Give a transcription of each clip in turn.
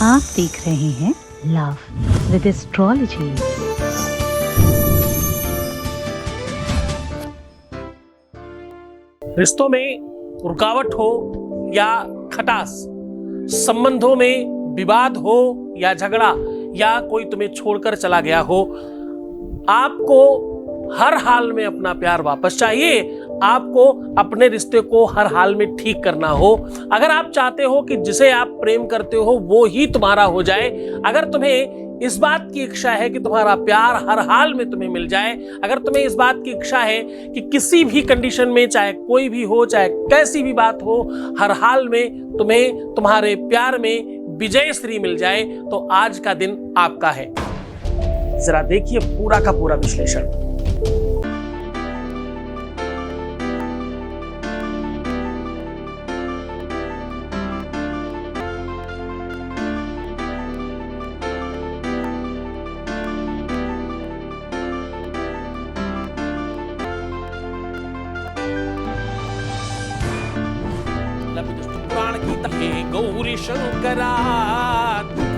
आप देख रहे हैं लव विद एस्ट्रोलॉजी। रिश्तों में रुकावट हो या खटास, संबंधों में विवाद हो या झगड़ा, या कोई तुम्हें छोड़कर चला गया हो, आपको हर हाल में अपना प्यार वापस चाहिए। आपको अपने रिश्ते को हर हाल में ठीक करना हो। अगर आप चाहते हो कि जिसे आप प्रेम करते हो वो ही तुम्हारा हो जाए, अगर तुम्हें इस बात की इच्छा है कि तुम्हारा प्यार हर हाल में तुम्हें मिल जाए, अगर तुम्हें इस बात की इच्छा है कि किसी भी कंडीशन में, चाहे कोई भी हो, चाहे कैसी भी बात हो, हर हाल में तुम्हें तुम्हारे प्यार में विजय श्री मिल जाए, तो आज का दिन आपका है। जरा देखिए पूरा का पूरा विश्लेषण। पुराण की तहे गौरी शंकरा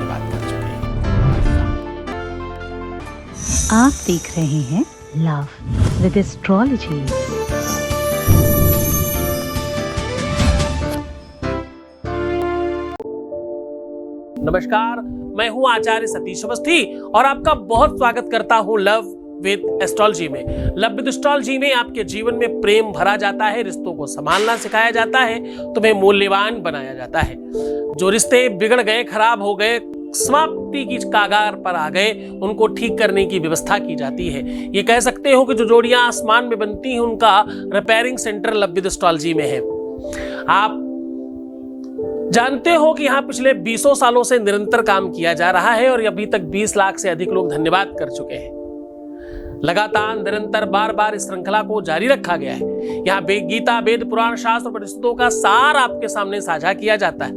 बात कर चुके हैं। आप देख रहे हैं लव विद एस्ट्रोलॉजी। नमस्कार, मैं हूं आचार्य सतीश अवस्थी और आपका बहुत स्वागत करता हूं लव विद एस्ट्रोलॉजी में। लव विद एस्ट्रोलॉजी में आपके जीवन में प्रेम भरा जाता है, रिश्तों को संभालना सिखाया जाता है, तुम्हें मूल्यवान बनाया जाता है। जो रिश्ते बिगड़ गए, खराब हो गए, समाप्ति की कागार पर आ गए, उनको ठीक करने की व्यवस्था की जाती है। ये कह सकते हो कि जो जोड़ियां आसमान में बनती हैं उनका repairing centre love with astrology में है। आप जानते हो कि यहाँ पिछले 20 सालों से निरंतर काम किया जा रहा है और अभी तक 20 लाख से अधिक लोग धन्यवाद कर चुके हैं। लगातार निरंतर बार बार इस श्रृंखला को जारी रखा गया है। यहाँ गीता, वेद, पुराण, शास्त्र, परिषदों का सार आपके सामने साझा किया जाता है।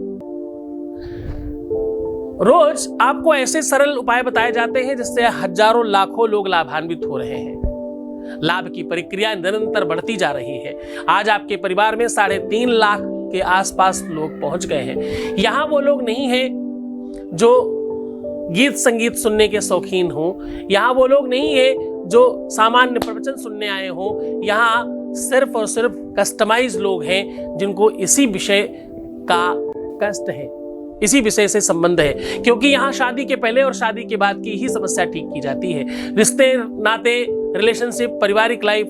रोज आपको ऐसे सरल उपाय बताए जाते हैं जिससे हजारों लाखों लोग लाभान्वित हो रहे हैं। लाभ की प्रक्रिया निरंतर बढ़ती जा रही है। आज आपके परिवार में 3.5 लाख के आसपास लोग पहुंच गए हैं। यहाँ वो लोग नहीं हैं जो गीत संगीत सुनने के शौकीन हो, यहाँ वो लोग नहीं है जो सामान्य प्रवचन सुनने आए हो। यहाँ सिर्फ और सिर्फ कस्टमाइज लोग हैं जिनको इसी विषय का कष्ट है, इसी विषय से संबंध है, क्योंकि यहाँ शादी के पहले और शादी के बाद की ही समस्या ठीक की जाती है। रिश्ते, नाते, रिलेशनशिप, पारिवारिक लाइफ,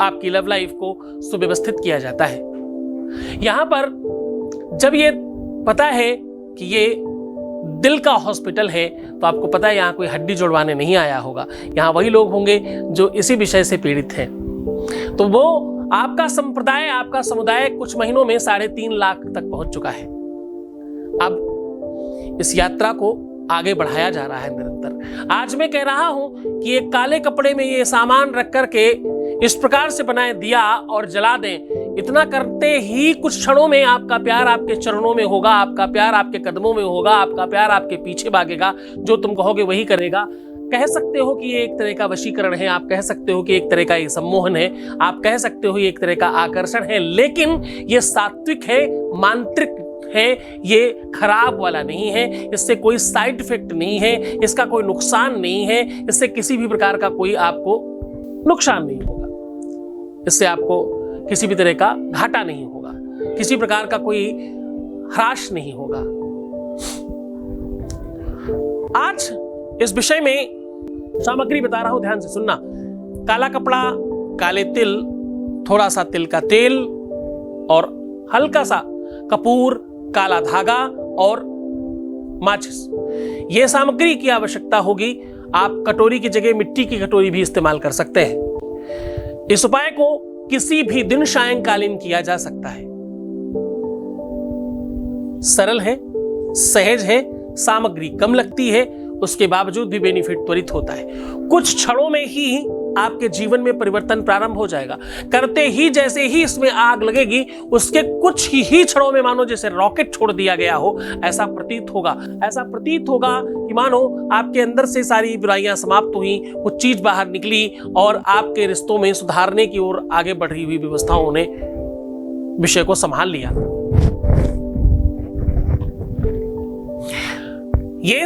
आपकी लव लाइफ को सुव्यवस्थित किया जाता है। यहाँ पर जब ये पता है कि ये दिल का हॉस्पिटल है, तो आपको पता है यहाँ कोई हड्डी जोड़वाने नहीं आया होगा। यहाँ वही लोग होंगे जो इसी विषय से पीड़ित हैं। तो वो आपका संप्रदाय, आपका समुदाय कुछ महीनों में 3.5 लाख तक पहुंच चुका है। अब इस यात्रा को आगे बढ़ाया जा रहा है निरंतर। आज मैं कह रहा हूं कि एक काले कपड़े में ये सामान रख करके इस प्रकार से बनाए दिया और जला दें। इतना करते ही कुछ क्षणों में आपका प्यार आपके चरणों में होगा, आपका प्यार आपके कदमों में होगा, आपका प्यार आपके पीछे भागेगा। जो तुम कहोगे वही करेगा। कह सकते हो कि ये एक तरह का वशीकरण है, आप कह सकते हो कि एक तरह का ये सम्मोहन है, आप कह सकते हो ये एक तरह का आकर्षण है, लेकिन ये सात्विक है, मांत्रिक है, ये खराब वाला नहीं है। इससे कोई साइड इफेक्ट नहीं है, इसका कोई नुकसान नहीं है, इससे किसी भी प्रकार का कोई आपको नुकसान नहीं होगा, इससे आपको किसी भी तरह का घाटा नहीं होगा, किसी प्रकार का कोई ह्रास नहीं होगा। आज इस विषय में सामग्री बता रहा हूं, ध्यान से सुनना। काला कपड़ा, काले तिल, थोड़ा सा तिल का तेल और हल्का सा कपूर, काला धागा और माचिस, यह सामग्री की आवश्यकता होगी। आप कटोरी की जगह मिट्टी की कटोरी भी इस्तेमाल कर सकते हैं। इस उपाय को किसी भी दिन सायंकालीन किया जा सकता है। सरल है, सहज है, सामग्री कम लगती है, उसके बावजूद भी बेनिफिट त्वरित होता है। कुछ क्षणों में ही आपके जीवन में परिवर्तन प्रारंभ हो जाएगा। करते ही जैसे ही इसमें आग लगेगी, उसके कुछ ही क्षणों में मानो जैसे रॉकेट छोड़ दिया गया हो, ऐसा प्रतीत होगा। ऐसा प्रतीत होगा कि मानो आपके अंदर से सारी बुराइयां समाप्त हुई, कुछ चीज बाहर निकली और आपके रिश्तों में सुधारने की ओर आगे बढ़ी हुई व्यवस्थाओं ने विषय को संभाल लिया। ये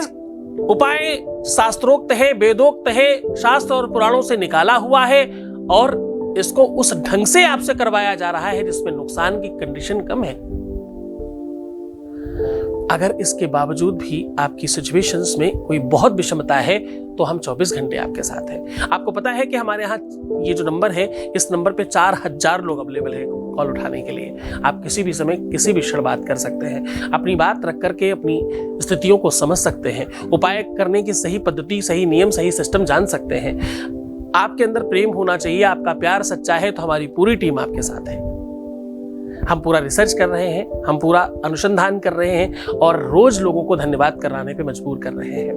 उपाय शास्त्रोक्त है, वेदोक्त है, शास्त्र और पुराणों से निकाला हुआ है और इसको उस ढंग से आपसे करवाया जा रहा है जिसमें नुकसान की कंडीशन कम है। अगर इसके बावजूद भी आपकी सिचुएशंस में कोई बहुत विषमता है तो हम 24 घंटे आपके साथ हैं। आपको पता है कि हमारे यहाँ ये जो नंबर है, इस नंबर पे 4000 लोग अवेलेबल है कॉल उठाने के लिए। आप किसी भी समय किसी भी क्षण बात कर सकते हैं, अपनी बात रख करके अपनी स्थितियों को समझ सकते हैं, उपाय करने की सही पद्धति, सही नियम, सही सिस्टम जान सकते हैं। आपके अंदर प्रेम होना चाहिए, आपका प्यार सच्चा है तो हमारी पूरी टीम आपके साथ है। हम पूरा रिसर्च कर रहे हैं, हम पूरा अनुसंधान कर रहे हैं और रोज लोगों को धन्यवाद कराने पे मजबूर कर रहे हैं।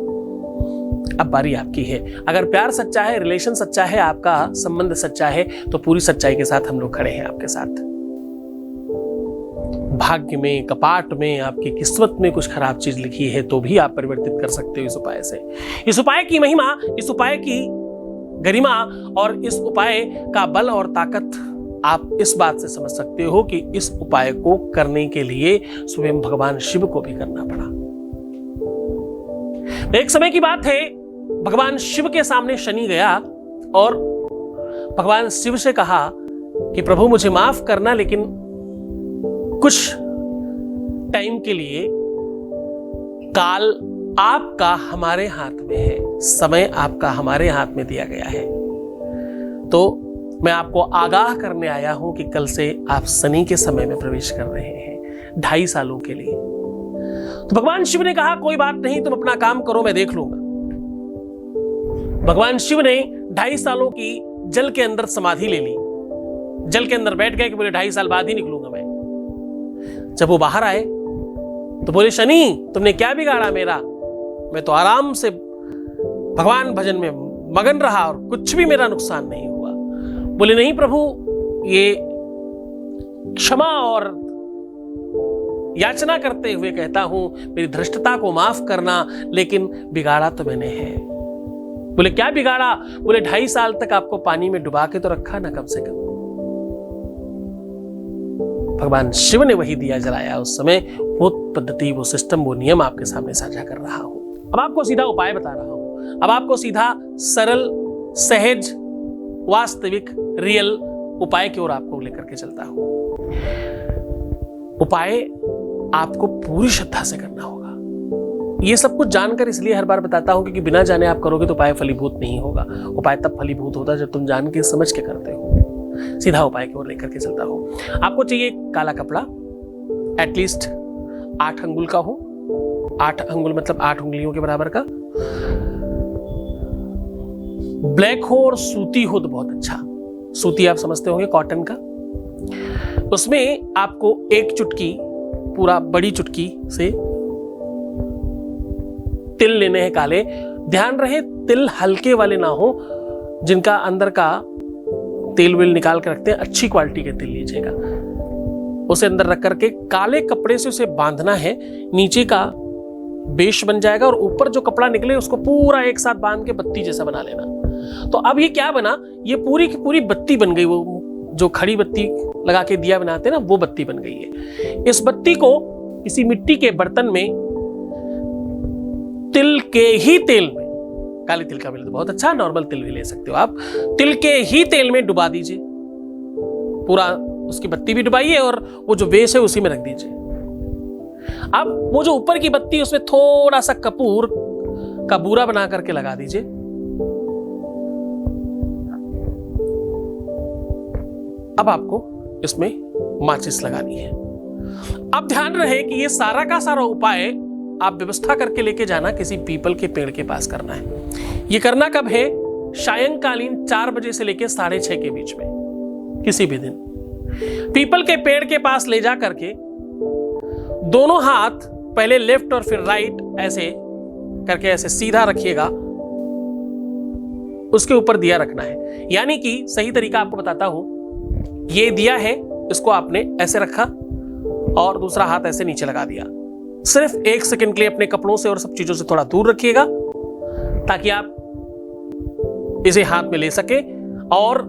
अब बारी आपकी है। अगर प्यार सच्चा है, रिलेशन सच्चा है, आपका संबंध सच्चा है तो पूरी सच्चाई के साथ हम लोग खड़े हैं आपके साथ। भाग्य में, कपाट में, आपकी किस्मत में कुछ खराब चीज लिखी है तो भी आप परिवर्तित कर सकते हो इस उपाय से। इस उपाय की महिमा, इस उपाय की गरिमा और इस उपाय का बल और ताकत आप इस बात से समझ सकते हो कि इस उपाय को करने के लिए स्वयं भगवान शिव को भी करना पड़ा। एक समय की बात है, भगवान शिव के सामने शनि गया और भगवान शिव से कहा कि प्रभु मुझे माफ करना, लेकिन कुछ टाइम के लिए काल आपका हमारे हाथ में है, समय आपका हमारे हाथ में दिया गया है, तो मैं आपको आगाह करने आया हूं कि कल से आप शनि के समय में प्रवेश कर रहे हैं 2.5 सालों के लिए। तो भगवान शिव ने कहा कोई बात नहीं, तुम अपना काम करो, मैं देख लूंगा। भगवान शिव ने 2.5 सालों की जल के अंदर समाधि ले ली, जल के अंदर बैठ गए कि बोले 2.5 साल बाद ही निकलूंगा मैं। जब वो बाहर आए तो बोले शनि तुमने क्या बिगाड़ा मेरा, मैं तो आराम से भगवान भजन में मगन रहा और कुछ भी मेरा नुकसान नहीं हुआ। बोले नहीं प्रभु, ये क्षमा और याचना करते हुए कहता हूं, मेरी धृष्टता को माफ करना, लेकिन बिगाड़ा तो मैंने है। बोले क्या बिगाड़ा? बोले 2.5 साल तक आपको पानी में डुबा के तो रखा ना कम से कम। भगवान शिव ने वही दिया जलाया उस समय, वो पद्धति, वो सिस्टम, वो नियम आपके सामने साझा कर रहा हूं। अब आपको सीधा उपाय बता रहा हूं। अब आपको सीधा सरल, सहज, वास्तविक, रियल उपाय की ओर आपको लेकर के चलता हूं। उपाय आपको पूरी श्रद्धा से करना होगा। ये सब कुछ जानकर इसलिए हर बार बताता हूं क्योंकि बिना जाने आप करोगे तो उपाय फलीभूत नहीं होगा। उपाय तब फलीभूत होता है जब तुम जान के समझ के करते हो। सीधा उपाय की ओर लेकर के चलता हूं। आपको चाहिए काला कपड़ा, एटलीस्ट 8 अंगुल का हो। 8 अंगुल मतलब 8 उंगलियों के बराबर का। ब्लैक हो और सूती हो तो बहुत अच्छा। सूती आप समझते होंगे, कॉटन का। उसमें आपको 1 चुटकी, पूरा बड़ी चुटकी से तिल लेने हैं काले। ध्यान रहे तिल हल्के वाले ना हो, जिनका अंदर का तेल वेल निकाल के रखते हैं, अच्छी क्वालिटी के तिल लीजिएगा। उसे अंदर रख करके काले कपड़े से उसे बांधना है। नीचे का बेश बन जाएगा और ऊपर जो कपड़ा निकले उसको पूरा एक साथ बांध के बत्ती जैसा बना लेना। तो अब ये क्या बना, ये पूरी की पूरी बत्ती बन गई। वो जो खड़ी बत्ती लगा के दिया बनाते हैं ना, वो बत्ती बन गई है। इस बत्ती को किसी मिट्टी के बर्तन में तिल के ही तेल में, काले तिल का मिले तो बहुत अच्छा, नॉर्मल तिल भी ले सकते हो आप, तिल के ही तेल में डुबा दीजिए। पूरा उसकी बत्ती भी डुबाइए और वो जो बेस है उसी में रख दीजिए। अब वो जो ऊपर की बत्ती है उसमें थोड़ा सा कपूर का बूरा बना करके लगा दीजिए। अब आपको इसमें माचिस लगानी है। अब ध्यान रहे कि ये सारा का सारा उपाय आप व्यवस्था करके लेके जाना, किसी पीपल के पेड़ के पास करना है। ये करना कब है? सायंकालीन 4 बजे से लेके 6:30 के बीच में, किसी भी दिन। पीपल के पेड़ के पास ले जा करके दोनों हाथ पहले लेफ्ट और फिर राइट ऐसे करके ऐसे सीधा रखिएगा। उसके ऊपर दिया रखना है। यानी कि सही तरीका आपको बताता हूं, ये दिया है, इसको आपने ऐसे रखा और दूसरा हाथ ऐसे नीचे लगा दिया। सिर्फ 1 सेकंड के लिए अपने कपड़ों से और सब चीजों से थोड़ा दूर रखिएगा ताकि आप इसे हाथ में ले सके और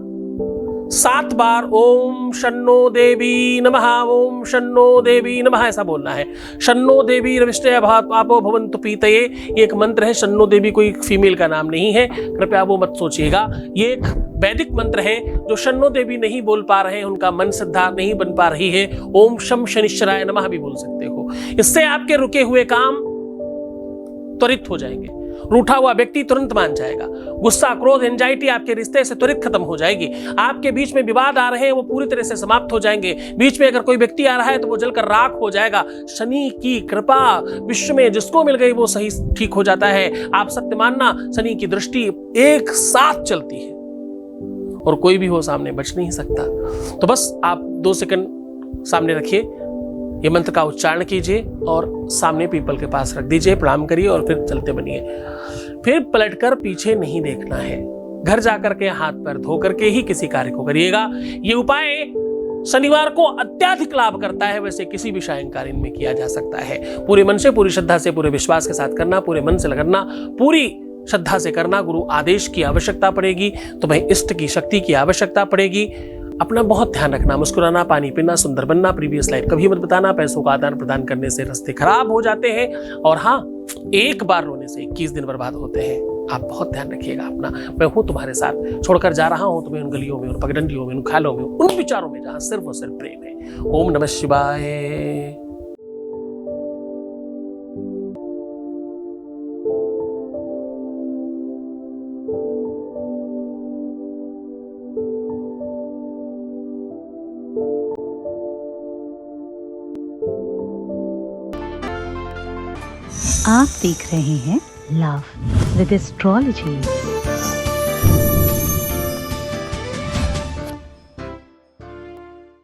7 बार ओम शन्नो देवी नमः, ओम शन्नो देवी नमः ऐसा बोलना है। शन्नो देवी रविष्टय आपो भवन्तु पीतये, ये एक मंत्र है। शन्नो देवी कोई फीमेल का नाम नहीं है, कृपया वो मत सोचिएगा। ये एक वैदिक मंत्र है। जो शन्नो देवी नहीं बोल पा रहे हैं, उनका मन श्रद्धा नहीं बन पा रही है, ओम शम शनिश्चराय नमः भी बोल सकते हो। इससे आपके रुके हुए काम त्वरित हो जाएंगे। रूठा हुआ व्यक्ति तुरंत मान जाएगा। गुस्सा, क्रोध, एंजाइटी आपके रिश्ते से तुरंत खत्म हो जाएगी। आपके बीच में विवाद आ रहे हैं, वो पूरी तरह से समाप्त हो जाएंगे। बीच में अगर कोई व्यक्ति आ रहा है तो वो जलकर राख हो जाएगा। शनि की कृपा विश्व में जिसको मिल गई वो सही ठीक हो जाता है। आप सत्य मानना, शनि की दृष्टि एक साथ चलती है और कोई भी हो सामने बच नहीं सकता। तो बस आप 2 सेकंड सामने रखिए, ये मंत्र का उच्चारण कीजिए और सामने पीपल के पास रख दीजिए, प्रणाम करिए और फिर चलते बनिए। फिर पलटकर पीछे नहीं देखना है। घर जाकर के हाथ पैर धो करके ही किसी कार्य को करिएगा। ये उपाय शनिवार को अत्यधिक लाभ करता है। वैसे किसी भी सायंकाल में किया जा सकता है। पूरे मन से, पूरी श्रद्धा से, पूरे विश्वास के साथ करना, पूरे मन से करना, पूरी श्रद्धा से करना। गुरु आदेश की आवश्यकता पड़ेगी, तुम्हें इष्ट की शक्ति की आवश्यकता पड़ेगी। अपना बहुत ध्यान रखना, मुस्कुराना, पानी पीना, सुंदर बनना, प्रीवियस लाइफ कभी मत बताना। पैसों का आदान प्रदान करने से रास्ते खराब हो जाते हैं और हाँ, एक बार रोने से 21 दिन बर्बाद होते हैं। आप बहुत ध्यान रखिएगा अपना। मैं हूं तुम्हारे साथ, छोड़कर जा रहा हूं तुम्हें उन गलियों में, उन पगडंडियों में, उन खालों में, उन विचारों में जहां सिर्फ और सिर्फ प्रेम है। ओम नमः शिवाय। आप देख रहे हैं लव विद एस्ट्रोलॉजी।